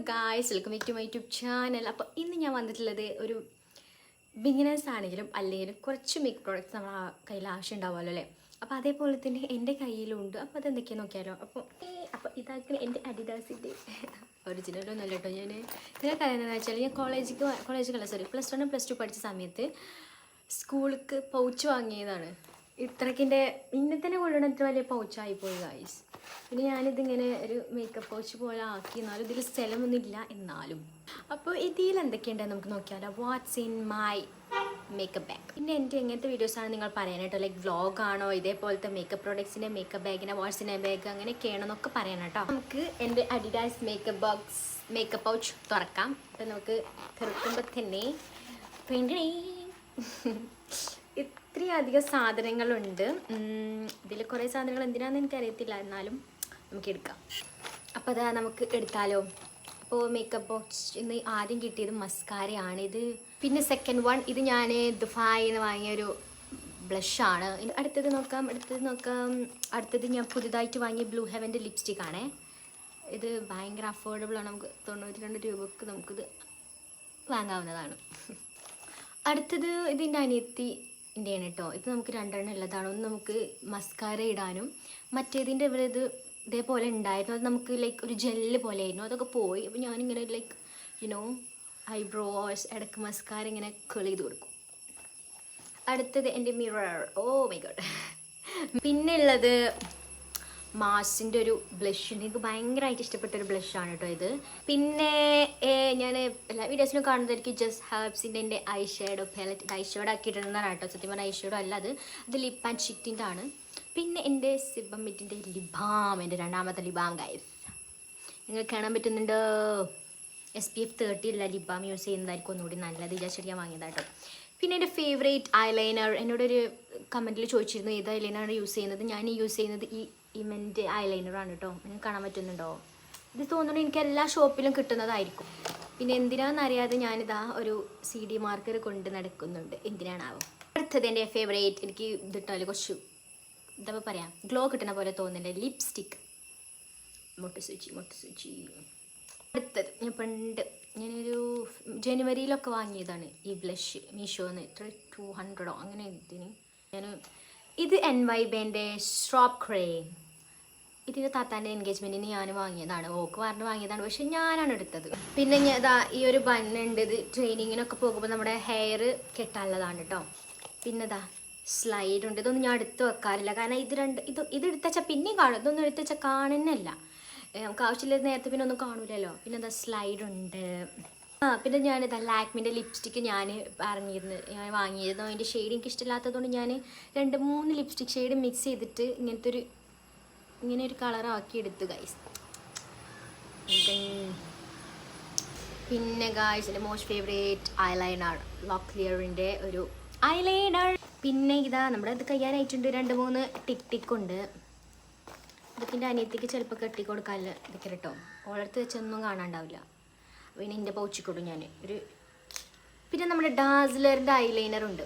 Guys, welcome back to my YouTube channel. അപ്പോൾ ഇന്ന് ഞാൻ വന്നിട്ടുള്ളത് ഒരു ബിഗിനേഴ്സ് ആണെങ്കിലും അല്ലെങ്കിലും കുറച്ച് മേക്ക് പ്രോഡക്റ്റ്സ് നമ്മളെ കയ്യിൽ ആവശ്യം ഉണ്ടാവുമല്ലോ അല്ലേ. അപ്പോൾ അതേപോലെ തന്നെ എൻ്റെ കയ്യിലുണ്ട്. അപ്പോൾ അതെന്തൊക്കെയാണ് നോക്കിയാലോ. അപ്പോൾ ഇതാക്കുന്ന എൻ്റെ അഡിഡാസിൻ്റെ ഒറിജിനലൊന്നും അല്ല കേട്ടോ. ഞാൻ നിങ്ങൾക്ക് അറിയുന്നതെന്ന് വെച്ചാൽ ഞാൻ പ്ലസ് 2 പഠിച്ച സമയത്ത് സ്കൂളിലേക്ക് പൗച്ച് വാങ്ങിയതാണ്. ഇത്രക്കിൻ്റെ ഇന്നെ തന്നെ കൊണ്ടുവന്നിട്ട് വലിയ പൗച്ചായിപ്പോയി ഗായ്സ്. പിന്നെ ഞാനിതിങ്ങനെ ഒരു മേക്കപ്പ് പൗച്ച് പോലെ ആക്കി, എന്നാലും ഇതിൽ സ്ഥലമൊന്നുമില്ല എന്നാലും. അപ്പോൾ ഇതിൽ എന്തൊക്കെയുണ്ടെന്ന് നമുക്ക് നോക്കിയാലോ. What's in my makeup bag. പിന്നെ എൻ്റെ എങ്ങനത്തെ വീഡിയോസാണ് നിങ്ങൾ പറയാനായിട്ടോ, ലൈക്ക് വ്ളോഗാണോ, ഇതേപോലത്തെ മേക്കപ്പ് പ്രോഡക്ട്സിൻ്റെ മേക്കപ്പ് ബാഗിനെ വാട്ട്സ് ഇൻ എ ബാഗ് അങ്ങനെയൊക്കെയാണെന്നൊക്കെ പറയാനായിട്ടോ. നമുക്ക് എൻ്റെ അഡിഡാസ് മേക്കപ്പ് പൗച്ച് തുറക്കാം. അപ്പം നമുക്ക് തുറക്കുമ്പോൾ തന്നെ ഇത്രയധികം സാധനങ്ങളുണ്ട്. ഇതിൽ കുറേ സാധനങ്ങൾ എന്തിനാണെന്ന് എനിക്കറിയത്തില്ല, എന്നാലും നമുക്ക് എടുക്കാം. അപ്പോൾ അതാ നമുക്ക് എടുത്താലോ. അപ്പോൾ മേക്കപ്പ് ബോക്സ് ഇന്ന് ആദ്യം കിട്ടിയത് മസ്കാരയാണ്. ഇത് പിന്നെ സെക്കൻഡ് വൺ ഇത് ഞാൻ ദുബായിന്ന് വാങ്ങിയൊരു ബ്ലഷാണ്. അടുത്തത് നോക്കാം. അടുത്തത് ഞാൻ പുതുതായിട്ട് വാങ്ങിയ ബ്ലൂ ഹെവൻ്റെ ലിപ്സ്റ്റിക് ആണേ. ഇത് ഭയങ്കര അഫോർഡബിളാണ്. നമുക്ക് 92 രൂപക്ക് നമുക്കിത് വാങ്ങാവുന്നതാണ്. അടുത്തത് ഇതിൻ്റെ അനിയത്തിൻ്റെയാണ് കേട്ടോ. ഇത് നമുക്ക് 2 ഉള്ളതാണ്. ഒന്ന് നമുക്ക് മസ്കാര ഇടാനും, മറ്റേതിൻ്റെ ഇവിടെ ഇതേപോലെ ഉണ്ടായിരുന്നു. അത് നമുക്ക് ലൈക്ക് ഒരു ജെല്ല് പോലെ ആയിരുന്നു, അതൊക്കെ പോയി. അപ്പോൾ ഞാനിങ്ങനെ ലൈക്ക് ഐബ്രോസ് ഇടയ്ക്ക് മസ്കാര ഇങ്ങനെ ചെയ്ത് കൊടുക്കും. അടുത്തത് എൻ്റെ മിറർ. Oh my God. പിന്നെ ഉള്ളത് മാസിൻ്റെ ഒരു ബ്ലഷ് ഉണ്ട്. എനിക്ക് ഭയങ്കരമായിട്ട് ഇഷ്ടപ്പെട്ടൊരു ബ്ലഷാണ് കേട്ടോ ഇത്. പിന്നെ ഞാൻ എല്ലാ വീഡിയോസിലും കാണുന്നതായിരിക്കും ജസ്റ്റ് ഹെർബ്സിൻ്റെ എൻ്റെ ഐ ഷേഡോ പാലറ്റ്. ഇത് ഐ ഷേഡോ ആക്കിയിട്ടുണ്ടെന്നാണ് കേട്ടോ. സത്യം പറഞ്ഞാൽ ഐ ഷേഡോ അല്ല, അത് ലിപ്പ് ആൻഡ് ഷിറ്റിൻ്റെ ആണ്. പിന്നെ എൻ്റെ സിബമിറ്റിൻ്റെ ലിബാം, എൻ്റെ രണ്ടാമത്തെ ലിബാം ഗൈസ്. നിങ്ങൾക്ക് കാണാൻ പറ്റുന്നുണ്ടോ? SPF 30 ഉള്ള ലിബാം യൂസ് ചെയ്യുന്നതായിരിക്കും ഒന്നുകൂടി നല്ലത്. വിചാരിച്ചിട്ട് ഞാൻ വാങ്ങിയതാട്ടോ. പിന്നെ എൻ്റെ ഫേവറേറ്റ് ഐലൈനർ. എന്നോടൊരു കമൻറ്റിൽ ചോദിച്ചിരുന്നു ഏത് ഐലൈനറാണ് യൂസ് ചെയ്യുന്നത്. ഞാൻ യൂസ് ചെയ്യുന്നത് ഈ ഇമെൻ്റെ ഐലൈനറാണ് കേട്ടോ. നിങ്ങൾക്ക് കാണാൻ പറ്റുന്നുണ്ടോ? ഇത് തോന്നുന്നു എനിക്ക് എല്ലാ ഷോപ്പിലും കിട്ടുന്നതായിരിക്കും. പിന്നെ എന്തിനാണെന്നറിയാതെ ഞാനിതാ ഒരു CD മാർക്കർ കൊണ്ട് നടക്കുന്നുണ്ട്. എന്തിനാണാവോ. അടുത്തത് എൻ്റെ ഫേവറേറ്റ്, എനിക്ക് ഇതിട്ടാൽ കുറച്ച് എന്താ പറയാം, ഗ്ലോ കിട്ടുന്ന പോലെ തോന്നുന്നുണ്ട്, ലിപ്സ്റ്റിക്ക്. മൊട്ടുസൂചി. അടുത്തത് ഞാനൊരു ജനുവരിയിലൊക്കെ വാങ്ങിയതാണ് ഈ ബ്ലഷ് മീഷോന്ന്. 200 അങ്ങനെ ഇതിന്. ഇത് NYBൻ്റെ സ്ട്രോപ്പ് ക്രീം. ഇതിൻ്റെ താത്താൻ്റെ എൻഗേജ്മെൻറ്റിന് ഞാൻ വാങ്ങിയതാണ്. ഓക്ക് പറഞ്ഞ് വാങ്ങിയതാണ്, പക്ഷെ ഞാനാണ് എടുത്തത്. പിന്നെ ഇതാ ഈ ഒരു ബണ്ണുണ്ട്. ഇത് ട്രെയിനിങ്ങിനൊക്കെ പോകുമ്പോൾ നമ്മുടെ ഹെയർ കെട്ടാനുള്ളതാണ് കേട്ടോ. പിന്നെ ഇതാ സ്ലൈഡ് ഉണ്ട്. ഇതൊന്നും ഞാൻ എടുത്ത് വെക്കാറില്ല, കാരണം ഇത് എടുത്ത് വെച്ചാൽ പിന്നെയും കാണും. ഇതൊന്നും എടുത്ത് വെച്ചാൽ കാണുന്നല്ല, നമുക്ക് ആവശ്യമില്ലാത്ത നേരത്തെ പിന്നെ ഒന്നും കാണൂലല്ലോ. പിന്നെ എന്താ സ്ലൈഡ് ഉണ്ട്. പിന്നെ ഞാനിതാ ലാക്മിൻ്റെ ലിപ്സ്റ്റിക്ക് ഞാൻ വാങ്ങിയിരുന്നു. അതിൻ്റെ ഷെയ്ഡ് എനിക്ക് ഇഷ്ടമില്ലാത്തതുകൊണ്ട് ഞാൻ 2-3 ലിപ്സ്റ്റിക് ഷെയ്ഡ് മിക്സ് ചെയ്തിട്ട് ഇങ്ങനെ ഒരു കളറാക്കി എടുത്തു ഗൈസ്. പിന്നെ ഗൈസ് എൻ്റെ മോസ്റ്റ് ഫേവറേറ്റ് ഐലൈനർ, ലോക്ലിയറിൻ്റെ ഒരു ഐലൈനർ. പിന്നെ ഇതാ നമ്മുടെ ഇത് കയ്യാനായിട്ടുണ്ട്. 2-3 ടിക്ക് ഉണ്ട്. ഇതൊക്കെ എൻ്റെ അനിയത്തിക്ക് ചിലപ്പോൾ കെട്ടി കൊടുക്കാമല്ലോ ഇതൊക്കെ കേട്ടോ. ഓളടുത്ത് വെച്ചൊന്നും കാണാണ്ടാവില്ല. പിന്നെ എൻ്റെ പൗച്ചിക്കൊടും ഞാൻ പിന്നെ നമ്മുടെ ഡാസ്ലറിൻ്റെ ഐലൈനർ ഉണ്ട്.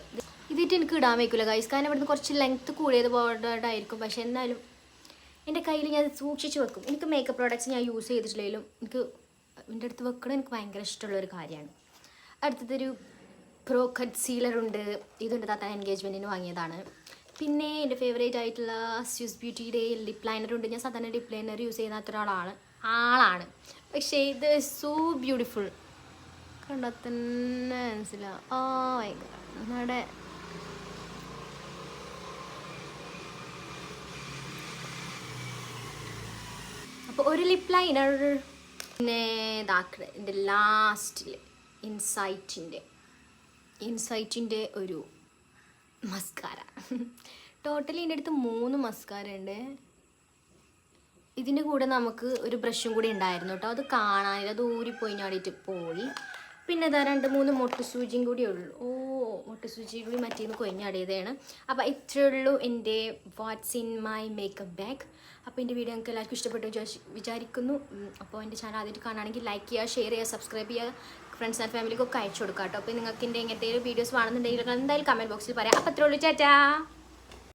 ഇതിട്ട് എനിക്ക് ഇടാൻ വയ്ക്കില്ല ഗൈസ്, കാരണം ഇവിടുന്ന് കുറച്ച് ലെങ്ത്ത് കൂടിയത് ബോർഡായിരിക്കും. പക്ഷെ എന്നാലും എൻ്റെ കയ്യിൽ ഞാൻ സൂക്ഷിച്ച് വെക്കും. എനിക്ക് മേക്കപ്പ് പ്രോഡക്റ്റ്സ് ഞാൻ യൂസ് ചെയ്തിട്ടില്ലെങ്കിലും എൻ്റെ അടുത്ത് വെക്കണം എനിക്ക് ഭയങ്കര ഇഷ്ടമുള്ളൊരു കാര്യമാണ്. അടുത്തതൊരു പ്രോ കൺസീലർ ഉണ്ട്. ഇതുണ്ട് താത്ത എൻഗേജ്മെൻറ്റിന് വാങ്ങിയതാണ്. പിന്നെ എൻ്റെ ഫേവറേറ്റ് ആയിട്ടുള്ള സ്വിസ് ബ്യൂട്ടിയുടെ ലിപ്പ് ലൈനർ ഉണ്ട്. ഞാൻ സാധാരണ ലിപ്പ് ലൈനർ യൂസ് ചെയ്യുന്ന ആളാണ്, പക്ഷേ ഇത് സോ ബ്യൂട്ടിഫുൾ. കണ്ടാൽ തന്നെ മനസ്സിലാവും. Oh my God. നമ്മുടെ അപ്പോൾ ഒരു ലിപ്പ് ലൈനർ. പിന്നെ ഇതാക്കുക എൻ്റെ ലാസ്റ്റിൽ ഇൻസൈറ്റിൻ്റെ ഒരു മസ്കാര. ടോട്ടലി എൻ്റെ അടുത്ത് 3 മസ്കാര ഉണ്ട്. ഇതിൻ്റെ കൂടെ നമുക്ക് ഒരു ബ്രഷും കൂടി ഉണ്ടായിരുന്നു കേട്ടോ. അത് കാണാനില്ല, അത് ഊരിപ്പോയി ഞാടിയിട്ട് പോയി. പിന്നെ ഇതാ 2-3 മൊട്ടുസൂചിയും കൂടി ഉള്ളൂ. മൊട്ടുസൂചി കൂടി മറ്റേന്ന് കൊയിഞ്ഞാടിയതാണ്. അപ്പോൾ ഇത്രയേ ഉള്ളൂ എൻ്റെ watts in my makeup bag. അപ്പോൾ എൻ്റെ വീഡിയോ നിങ്ങൾക്ക് എല്ലാവർക്കും ഇഷ്ടപ്പെട്ടു വിചാരിക്കുന്നു. അപ്പോൾ എൻ്റെ ചാനൽ ആദ്യമായിട്ട് കാണുകയാണെങ്കിൽ ലൈക്ക് ചെയ്യുക, ഷെയർ ചെയ്യുക, സബ്സ്ക്രൈബ് ചെയ്യുക, ഫ്രണ്ട്സ് ആൻഡ് ഫാമിലിക്കൊക്കെ അയച്ചു കൊടുക്കാം കേട്ടോ. അപ്പോൾ നിങ്ങൾക്ക് എൻ്റെ ഇങ്ങനത്തെ വീഡിയോസ് വേണമെന്നുണ്ടെങ്കിൽ എന്തായാലും കമൻറ്റ് ബോക്സിൽ പറയാം. അപ്പോൾ അത്രയേ ഉള്ളൂ. ടാറ്റാ.